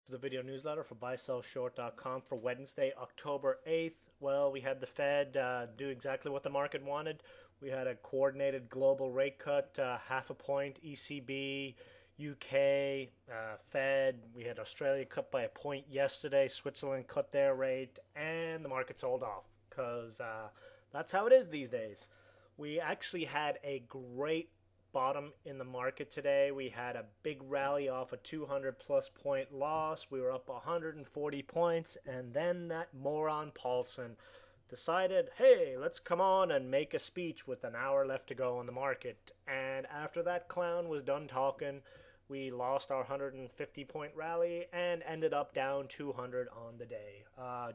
The video newsletter for buysellshort.com for Wednesday, October 8th. Well, we had the Fed do exactly what the market wanted. We had a coordinated global rate cut, half a point, ECB, UK, Fed. We had Australia cut by a point yesterday. Switzerland cut their rate, and the market sold off because that's how it is these days. We actually had a great bottom in the market today. We had a big rally off a 200 plus point loss. We were up 140 points, and then that moron Paulson decided, hey, let's come on and make a speech with an hour left to go on the market. And after that clown was done talking, we lost our 150 point rally and ended up down 200 on the day.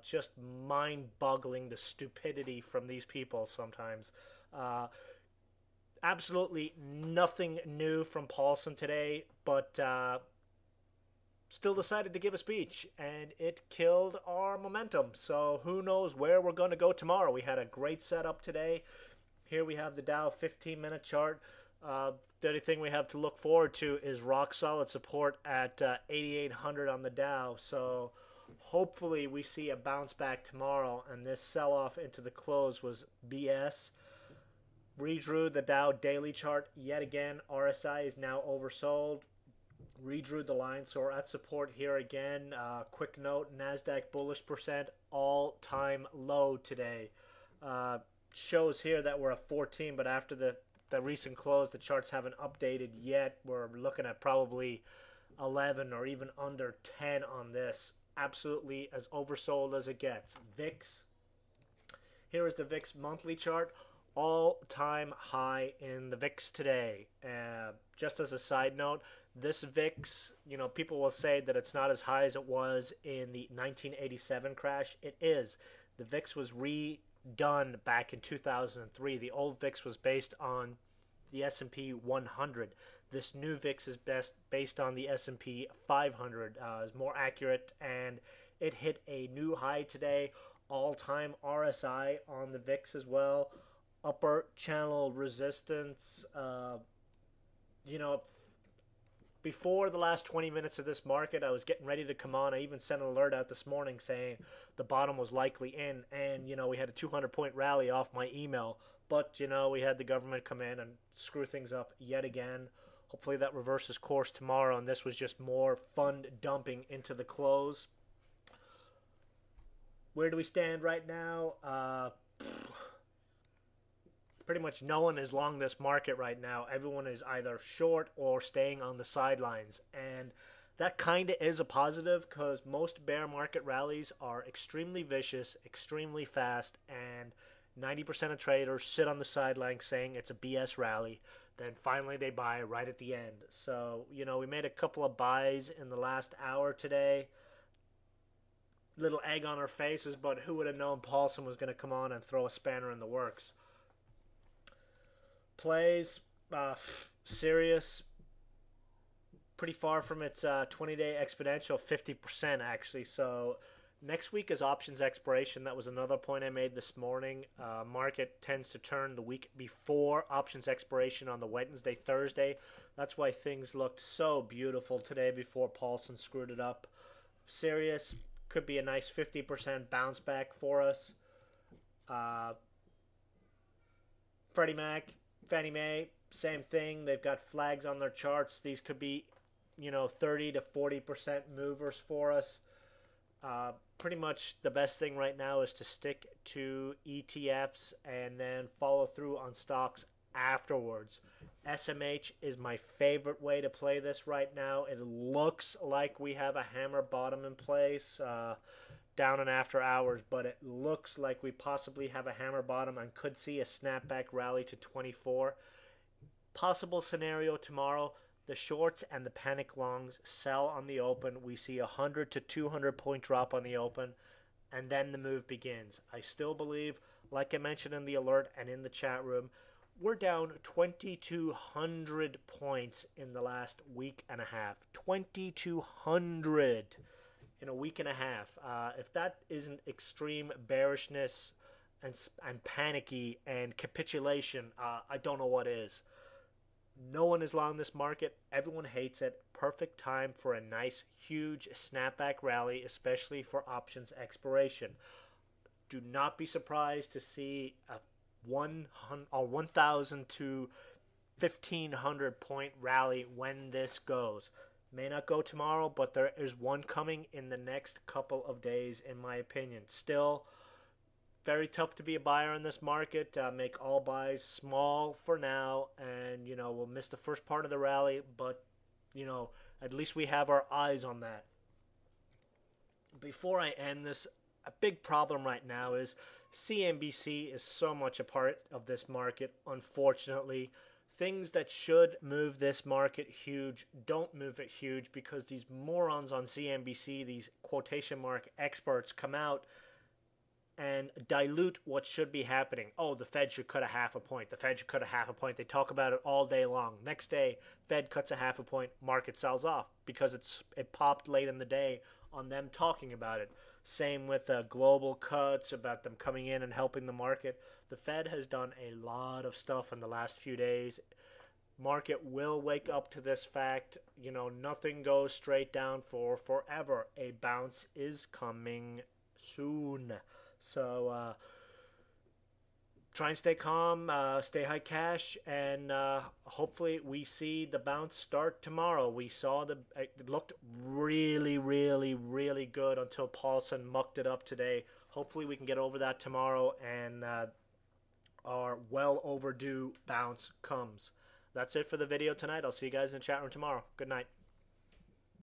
Just mind boggling the stupidity from these people sometimes. Absolutely nothing new from Paulson today, but still decided to give a speech, and it killed our momentum. So who knows where we're going to go tomorrow? We had a great setup today. Here we have the Dow 15-minute chart. The only thing we have to look forward to is rock solid support at 8,800 on the Dow. So hopefully we see a bounce back tomorrow, and this sell-off into the close was BS. Redrew the Dow daily chart yet again. RSI is now oversold. Redrew the line, so we're at support here again. Quick note: Nasdaq bullish percent all-time low today. Shows here that we're at 14, but after the recent close, the charts haven't updated yet. We're looking at probably 11 or even under 10 on this. Absolutely as oversold as it gets. VIX. Here is the VIX monthly chart. All-time high in the VIX today. Just as a side note, this VIX, people will say that it's not as high as it was in the 1987 crash. It is. The VIX was redone back in 2003. The old VIX was based on the S&P 100. This new VIX is based on the S&P 500. Is more accurate, and it hit a new high today. All-time RSI on the VIX as well. Upper channel resistance. Before the last 20 minutes of this market, I was getting ready to come on. I even sent an alert out this morning saying the bottom was likely in, and we had a 200-point rally off my email. But we had the government come in and screw things up yet again. Hopefully that reverses course tomorrow, and this was just more fund dumping into the close. Where do we stand right now? Pretty much no one is long this market right now. Everyone is either short or staying on the sidelines. And that kind of is a positive because most bear market rallies are extremely vicious, extremely fast, and 90% of traders sit on the sidelines saying it's a BS rally. Then finally they buy right at the end. So, we made a couple of buys in the last hour today. Little egg on our faces, but who would have known Paulson was going to come on and throw a spanner in the works? Plays, Sirius, pretty far from its 20-day exponential, 50% actually. So next week is options expiration. That was another point I made this morning. Market tends to turn the week before options expiration on the Wednesday, Thursday. That's why things looked so beautiful today before Paulson screwed it up. Sirius could be a nice 50% bounce back for us. Freddie Mac, Fannie Mae, same thing. They've got flags on their charts. These could be, 30 to 40% movers for us. Pretty much the best thing right now is to stick to ETFs and then follow through on stocks afterwards. SMH is my favorite way to play this right now. It looks like we have a hammer bottom in place. Down and after hours, but it looks like we possibly have a hammer bottom and could see a snapback rally to 24. Possible scenario tomorrow, the shorts and the panic longs sell on the open. We see a 100 to 200 point drop on the open, and then the move begins. I still believe, like I mentioned in the alert and in the chat room, we're down 2,200 points in the last week and a half. 2,200 in a week and a half. If that isn't extreme bearishness and panicky and capitulation, I don't know what is. No one is long this market. Everyone hates it. Perfect time for a nice, huge snapback rally, especially for options expiration. Do not be surprised to see a 1,000 to 1,500 point rally when this goes. May not go tomorrow, but there is one coming in the next couple of days, in my opinion. Still, very tough to be a buyer in this market. Make all buys small for now, and we'll miss the first part of the rally, but at least we have our eyes on that. Before I end this, a big problem right now is CNBC is so much a part of this market, unfortunately. Things that should move this market huge don't move it huge because these morons on CNBC, these quotation mark experts, come out and dilute what should be happening. Oh, the Fed should cut a half a point. The Fed should cut a half a point. They talk about it all day long. Next day, Fed cuts a half a point, market sells off because it popped late in the day on them talking about it. Same with global cuts, about them coming in and helping the market. The Fed has done a lot of stuff in the last few days. Market will wake up to this fact. Nothing goes straight down for forever. A bounce is coming soon. So try and stay calm, stay high cash, and hopefully we see the bounce start tomorrow. We saw it looked really, really, really good until Paulson mucked it up today. Hopefully we can get over that tomorrow and our well overdue bounce comes. That's it for the video tonight. I'll see you guys in the chat room tomorrow. Good night.